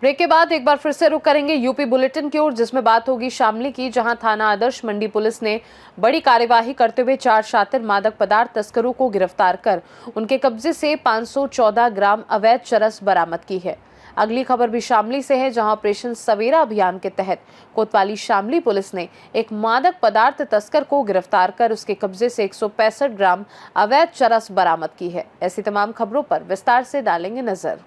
Break के बाद एक बार फिर से रुक करेंगे यूपी बुलेटिन की ओर, जिसमें बात होगी शामली की, जहां थाना आदर्श मंडी पुलिस ने बड़ी कार्यवाही करते हुए 4 शातिर मादक पदार्थ तस्करों को गिरफ्तार कर उनके कब्जे से 514 ग्राम अवैध चरस बरामद की है। अगली खबर भी शामली से है, जहां ऑपरेशन सवेरा अभियान के तहत कोतवाली शामली पुलिस ने एक मादक पदार्थ तस्कर को गिरफ्तार कर उसके कब्जे से 165 ग्राम अवैध चरस बरामद की है। ऐसी तमाम खबरों पर विस्तार से डालेंगे नजर।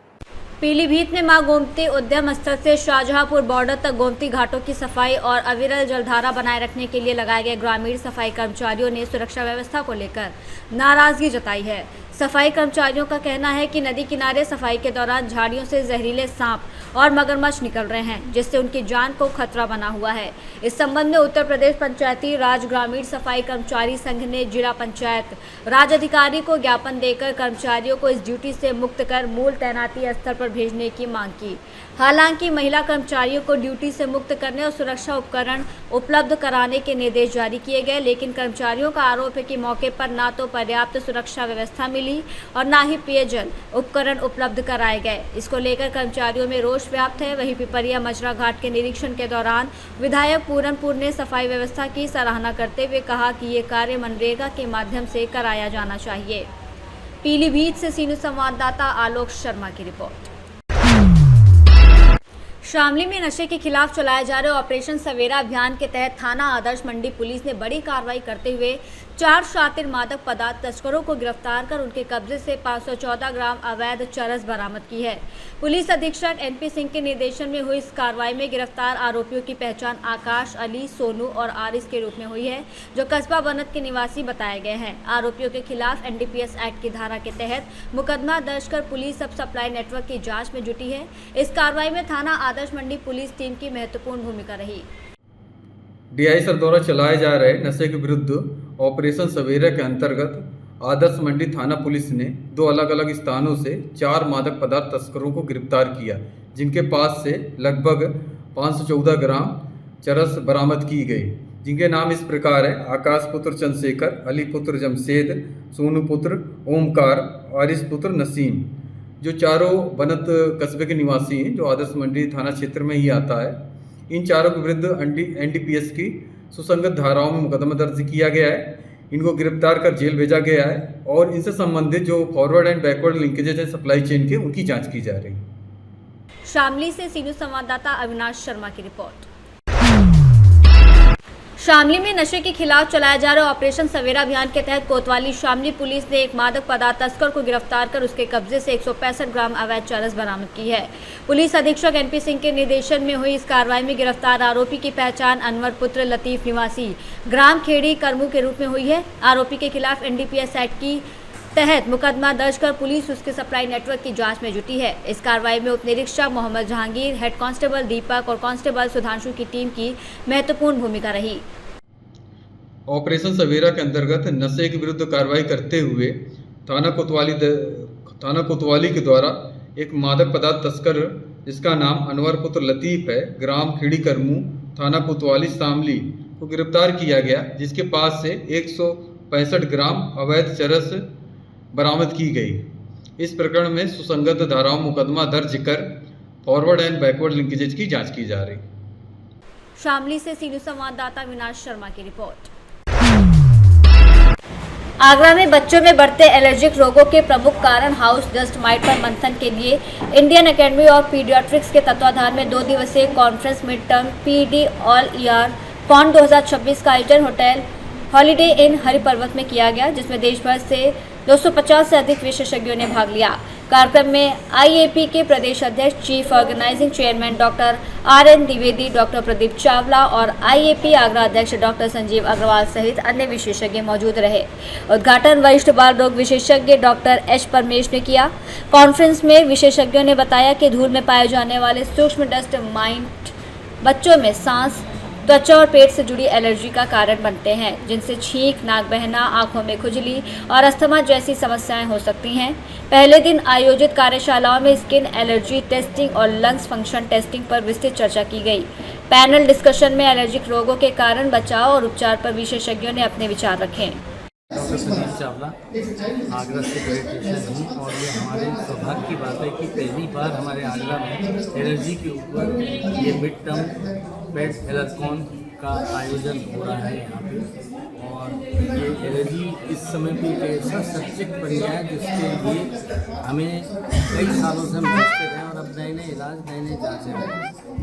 पीलीभीत में मां गोमती उद्यम स्थल से शाहजहांपुर बॉर्डर तक गोमती घाटों की सफाई और अविरल जलधारा बनाए रखने के लिए लगाए गए ग्रामीण सफाई कर्मचारियों ने सुरक्षा व्यवस्था को लेकर नाराजगी जताई है। सफाई कर्मचारियों का कहना है कि नदी किनारे सफाई के दौरान झाड़ियों से जहरीले सांप और मगरमच्छ निकल रहे हैं, जिससे उनकी जान को खतरा बना हुआ है। इस संबंध में उत्तर प्रदेश पंचायती राज ग्रामीण सफाई कर्मचारी संघ ने जिला पंचायत राज अधिकारी को ज्ञापन देकर कर्मचारियों को इस ड्यूटी से मुक्त कर मूल तैनाती स्थल पर भेजने की मांग की। हालांकि महिला कर्मचारियों को ड्यूटी से मुक्त करने और सुरक्षा उपकरण उपलब्ध कराने के निर्देश जारी किए गए, लेकिन कर्मचारियों का आरोप है कि मौके पर ना तो पर्याप्त सुरक्षा व्यवस्था मिली और ना ही पेयजल उपकरण उपलब्ध कराए गए। इसको लेकर कर्मचारियों में रोष व्याप्त है। वहीं पिपरिया मजरा घाट के निरीक्षण के दौरान विधायक पूरनपुर ने सफाई व्यवस्था की सराहना करते हुए कहा कि ये कार्य मनरेगा के माध्यम से कराया जाना चाहिए। पीलीभीत से सीनियर संवाददाता आलोक शर्मा की रिपोर्ट। शामली में नशे के खिलाफ चलाए जा रहे ऑपरेशन सवेरा अभियान के तहत थाना आदर्श मंडी पुलिस ने बड़ी कार्रवाई करते हुए 4 शातिर मादक पदार्थ तस्करों को गिरफ्तार कर उनके कब्जे से 514 ग्राम अवैध चरस बरामद की है। पुलिस अधीक्षक एनपी सिंह के निर्देशन में हुई इस कार्रवाई में गिरफ्तार आरोपियों की पहचान आकाश, अली, सोनू और आरिस के रूप में हुई है, जो कस्बा बनत के निवासी बताए गए हैं। आरोपियों के खिलाफ एनडीपीएस एक्ट की धारा के तहत मुकदमा दर्ज कर पुलिस सब सप्लाई नेटवर्क की जाँच में जुटी है। इस कार्रवाई में थाना आदर्श मंडी पुलिस टीम की महत्वपूर्ण भूमिका रही। डीआई सर द्वारा चलाए जा रहे नशे के विरुद्ध ऑपरेशन सवेरा के अंतर्गत आदर्श मंडी थाना पुलिस ने 2 अलग अलग स्थानों से 4 मादक पदार्थ तस्करों को गिरफ्तार किया, जिनके पास से लगभग 514 ग्राम चरस बरामद की गई, जिनके नाम इस प्रकार है: आकाश पुत्र चंद्रशेखर, अली पुत्र जमशेद, सोनू पुत्र ओमकार, आरिस पुत्र नसीम, जो चारों बनत कस्बे के निवासी हैं, जो आदर्श मंडी थाना क्षेत्र में ही आता है। इन चारों के विरुद्ध एनडीपीएस की सुसंगत धाराओं में मुकदमा दर्ज किया गया है। इनको गिरफ्तार कर जेल भेजा गया है और इनसे संबंधित जो फॉरवर्ड एंड बैकवर्ड लिंकेजेज है सप्लाई चेन के, उनकी जांच की जा रही है। शामली से सीनियर संवाददाता अविनाश शर्मा की रिपोर्ट। शामली में नशे के खिलाफ चलाए जा रहे ऑपरेशन सवेरा अभियान के तहत कोतवाली शामली पुलिस ने एक मादक पदार्थ तस्कर को गिरफ्तार कर उसके कब्जे से 165 ग्राम अवैध चरस बरामद की है। पुलिस अधीक्षक एनपी सिंह के निर्देशन में हुई इस कार्रवाई में गिरफ्तार आरोपी की पहचान अनवर पुत्र लतीफ निवासी ग्राम खेड़ी करमू के रूप में हुई है। आरोपी के खिलाफ एनडीपीएस एक्ट की तहत मुकदमा दर्ज कर पुलिस उसके सप्लाई नेटवर्क की जांच में जुटी है। इस कार्रवाई में उप निरीक्षक मोहम्मद जहांगीर, हेड कांस्टेबल दीपक और कांस्टेबल सुधांशु की टीम की महत्वपूर्ण भूमिका रही। ऑपरेशन सवेरा के अंतर्गत नशे के विरुद्ध कार्रवाई करते हुए थाना कोतवाली के द्वारा एक मादक पदार्थ तस्कर, जिसका नाम अनवर पुत्र लतीफ है, ग्राम खेड़ी करमू, थाना कोतवाली शामली, को गिरफ्तार किया गया, जिसके पास से 165 ग्राम अवैध चरस बरामद की गई। इस प्रकरण में सुसंगत धाराओं मुकदमा दर्ज कर फॉरवर्ड एंड बैकवर्ड लिंकेजेज की जांच की जा रही। शामली से सीनियर संवाददाता अविनाश शर्मा की रिपोर्ट। आगरा में बच्चों में बढ़ते एलर्जिक रोगों के प्रमुख कारण हाउस डस्ट माइट पर मंथन के लिए इंडियन एकेडमी ऑफ पीडियाट्रिक्स के तत्वाधान में 2 दिवसीय conference mid term PD all year pond 2026 का आयोजन होटल हॉलिडे इन हरिपर्वत में किया गया, जिसमें देश भर से 250 से अधिक विशेषज्ञों ने भाग लिया। कार्यक्रम में आईएपी के प्रदेश अध्यक्ष, chief organising chairman doctor RN Dwivedi, doctor Pradeep Chawla और आईएपी आगरा अध्यक्ष डॉक्टर संजीव अग्रवाल सहित अन्य विशेषज्ञ मौजूद रहे। उद्घाटन वरिष्ठ बाल रोग विशेषज्ञ डॉक्टर एच परमेश ने किया। कॉन्फ्रेंस में विशेषज्ञों ने बताया कि धूल में पाए जाने वाले सूक्ष्म डस्ट माइट बच्चों में सांस, त्वचा और पेट से जुड़ी एलर्जी का कारण बनते हैं, जिनसे छींक, नाक बहना, आंखों में खुजली और अस्थमा जैसी समस्याएं हो सकती हैं। पहले दिन आयोजित कार्यशालाओं में स्किन एलर्जी टेस्टिंग और लंग्स फंक्शन टेस्टिंग पर विस्तृत चर्चा की गई। पैनल डिस्कशन में एलर्जिक रोगों के कारण, बचाव और उपचार पर विशेषज्ञों ने अपने विचार रखे। चावला, आगरा से ग्रेजुएशन हूँ और ये हमारे सौभाग्य की बात है कि पहली बार हमारे आगरा में एलर्जी के ऊपर ये मिड टर्म पेट एलर्कॉन का आयोजन हो रहा है यहाँ पे। और ये एलर्जी इस समय पे एक ऐसा सब्जेक्ट बन गया है जिसके लिए हमें कई सालों से हम बचते रहे और अब नए नए इलाज नए नए जाँचें हैं।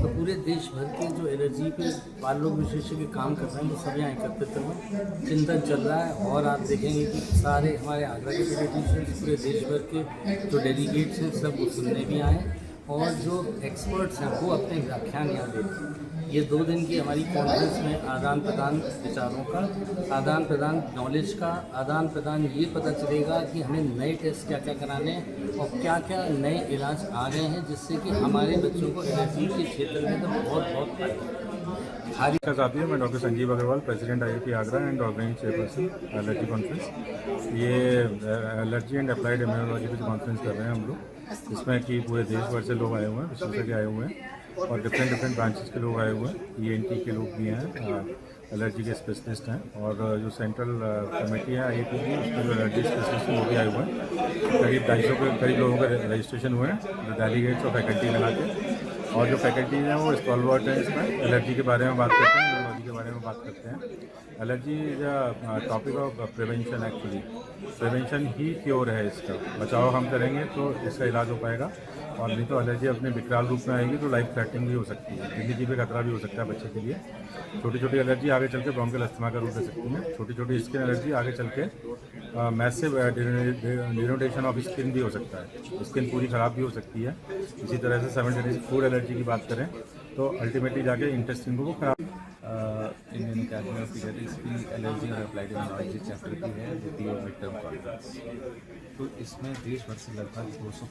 तो पूरे देश भर के जो एलर्जी पे बाल रोग विशेषज्ञ काम कर रहे हैं वो सब यहाँ एकत्रित हुए, चिंतन चल रहा है। और आप देखेंगे कि सारे हमारे आगरा के पीडियाट्रिशियंस पूरे देश भर के जो डेलीगेट्स हैं सब वो सुनने भी आए और जो एक्सपर्ट्स हैं वो अपने व्याख्यान यहाँ दे रहे हैं। ये 2 दिन की हमारी कॉन्फ्रेंस में आदान प्रदान विचारों का, आदान प्रदान नॉलेज का, आदान प्रदान ये पता चलेगा कि हमें नए टेस्ट क्या क्या कराने हैं और क्या क्या नए इलाज आ गए हैं जिससे कि हमारे बच्चों को एलर्जी के क्षेत्र में तो बहुत फायदा। साथी मैं doctor Sanjeev Agarwal, president IAP Agra and organise chairperson allergy conference. ये एलर्जी एंड अप्लाइड इम्यूनोलॉजी की कॉन्फ्रेंस कर रहे हैं हम लोग, जिसमें कि पूरे देश भर से लोग आए हुए हैं, विशेषज्ञ आए हुए हैं और डिफरेंट ब्रांचेस के लोग आए हुए हैं। ENT के लोग भी हैं, एलर्जी के स्पेशलिस्ट हैं और जो सेंट्रल कमेटी है IAP की उसमें जो एलर्जी स्पेशलिस्ट हैं वो भी आए हुए हैं। करीब 250 के करीब लोगों का रजिस्ट्रेशन हुए हैं, जो डेलीगेट्स और फैकल्टी लगा के। और जो फैकल्टीज हैं वो स्टॉलवर्ट हैं, इसमें एलर्जी के बारे में बात करते हैं, इम्यूनोलॉजी के बारे में बात करते हैं। Allergy is a topic of prevention. Actually prevention he cure है, इसका बचाव हम करेंगे तो इसका इलाज हो पाएगा। और नहीं तो एलर्जी अपने विकराल रूप में आएगी तो लाइफ थ्रेटनिंग भी हो सकती है, जिंदगी पे खतरा भी हो सकता है बच्चे के लिए। छोटी छोटी एलर्जी आगे चल के ब्रोंकियल अस्थमा का रूप ले सकती है। छोटी छोटी स्किन एलर्जी आगे चल के मैसिव डिनोडेशन ऑफ स्किन भी हो सकता है, स्किन पूरी ख़राब भी हो सकती है। इसी तरह से 7 डेज फूड एलर्जी की बात करें तो अल्टीमेटली जाके इंटेस्टिन को वो खराब। इंडियन अकेडमी ऑफ पीडियाट्रिक्स की एलर्जी और अप्लाइड इम्यूनोलॉजी चैप्टर की है द्वितीय मिड टर्म कॉन्फ्रेंस। तो इसमें देश भर से लगभग 200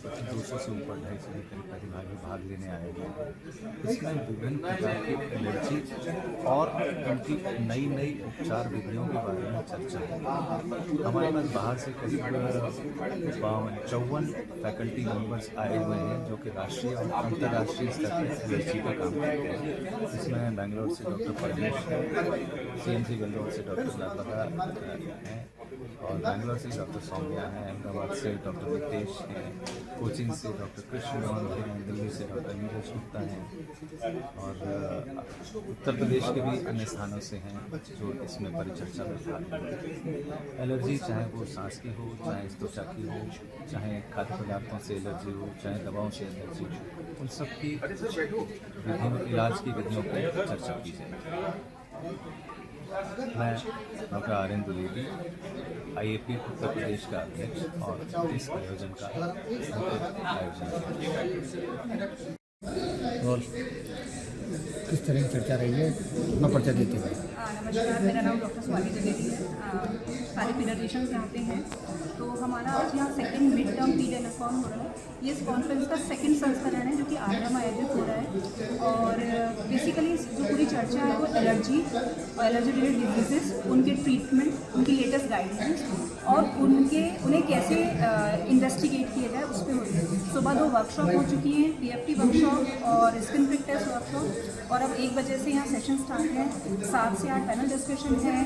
से ऊपर 250 के करीब प्रतिभागी भाग लेने आए हैं। इसमें विभिन्न प्रकार की एलर्जी और उनकी नई नई उपचार विधियों के बारे में चर्चा है। हमारे पास बाहर से करीब 54 फैकल्टी मेंबर्स आए हुए हैं जो कि राष्ट्रीय और अंतर्राष्ट्रीय स्तर पर एलर्जी का काम करते हैं। इसमें बेंगलोर से डॉक्टर परमेश है, CMC बेंगलोर से डॉक्टर नर्मदा हैं और बेंगलोर से डॉक्टर सौम्या हैं, अहमदाबाद से डॉक्टर नितेश हैं, कोचिंग से डॉक्टर कृष्ण मोहन हैं, दिल्ली से डॉक्टर नीरज गुप्ता हैं और उत्तर प्रदेश के भी अन्य स्थानों से हैं जो इसमें परिचर्चा में भाग लेते हैं। एलर्जी चाहे वो सांस की हो, चाहे त्वचा की हो, चाहे खाद्य पदार्थों से एलर्जी हो, चाहे दवाओं से एलर्जी हो, उन सब की विभिन्न इलाज की विधियों पर चर्चा की जाए। मैं doctor RN Dwivedi, IAP Uttar Pradesh का अध्यक्ष और इस आयोजन का और किस तरह की चर्चा रही है, अपना परिचय देते हुए। नमस्कार, मेरा नाम डॉक्टर स्वाति द्विवेदी है। सारे पीडियाट्रिशियंस यहाँ पे हैं। तो हमारा आज यहाँ सेकंड मिड टर्म पीडिया एलर्कॉन हो रहा है। ये इस कॉन्फ्रेंस का सेकंड संस्करण है जो कि आगरा में आयोजित हो रहा है। और बेसिकली जो पूरी चर्चा है वो एलर्जी और एलर्जी रिलेटेड डिजीजेस, उनके ट्रीटमेंट, उनकी लेटेस्ट गाइडलाइंस और उन्हें कैसे इन्वेस्टिगेट किया जाए उस पर हो रही है। सुबह 2 वर्कशॉप हो चुकी हैं, PFT वर्कशॉप और स्किन प्रिक टेस्ट वर्कशॉप। और अब 1 बजे से यहाँ सेशन स्टार्ट है। 7 से 8 पैनल डिस्कशन है,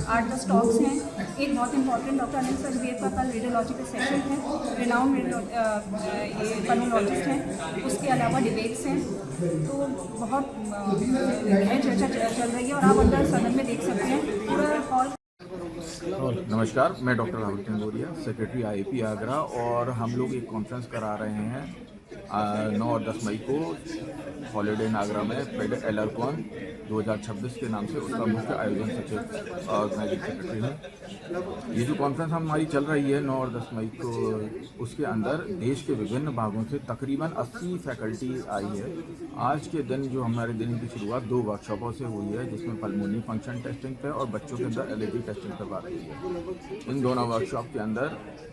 8-10 टॉक्स हैं। एक बहुत इंपॉर्टेंट डॉक्टर अनिल सचदेव का कल रेडियोलॉजी का सेशन है, रिनाउंड पल्मोनोलॉजिस्ट हैं। उसके अलावा डिबेट्स हैं। तो बहुत गहन चर्चा चल रही है और आप अंदर सदन में देख सकते हैं पूरा हॉल। नमस्कार, मैं doctor Rahul Tengoria, secretary IAP Agra और हम लोग एक कॉन्फ्रेंस करा रहे हैं 9 और 10 मई को हॉलीडे इन आगरा में पेड एलर्कॉन 2026 के नाम से उसका मुख्य आयोजन सचिव ऑर्गेनाइजिंग सेक्रेटरी है। ये जो कॉन्फ्रेंस हमारी चल रही है 9 और 10 मई को, उसके अंदर देश के विभिन्न भागों से तकरीबन 80 फैकल्टी आई है। आज के दिन जो हमारे दिन की शुरुआत 2 वर्कशॉपों से हुई है जिसमें पल्मोनी फंक्शन टेस्टिंग पे और बच्चों के अंदर एलर्जी टेस्टिंग पर बात हुई है। इन दोनों वर्कशॉप के अंदर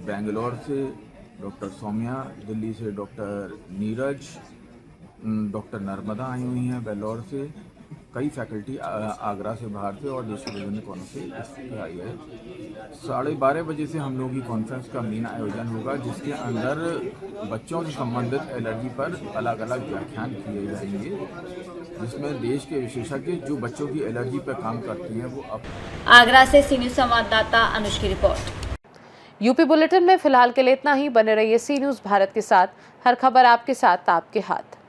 बेंगलोर से डॉक्टर सौम्या, दिल्ली से डॉक्टर नीरज, डॉक्टर नर्मदा आई हुई हैं बेल्लौर से, कई फैकल्टी आगरा से बाहर से और देश के विभिन्न कोनों से इसमें आई है। 12:30 बजे से हम लोग की कॉन्फ्रेंस का मेन आयोजन होगा जिसके अंदर बच्चों से संबंधित एलर्जी पर अलग अलग व्याख्यान किए जाएंगे, जिसमें देश के विशेषज्ञ जो बच्चों की एलर्जी पर काम करते हैं वो आगरा से सी न्यूज़ संवाददाता अनुष की रिपोर्ट। यूपी बुलेटिन में फिलहाल के लिए इतना ही। बने रहिए सी न्यूज़ भारत के साथ। हर खबर आपके साथ, आपके हाथ।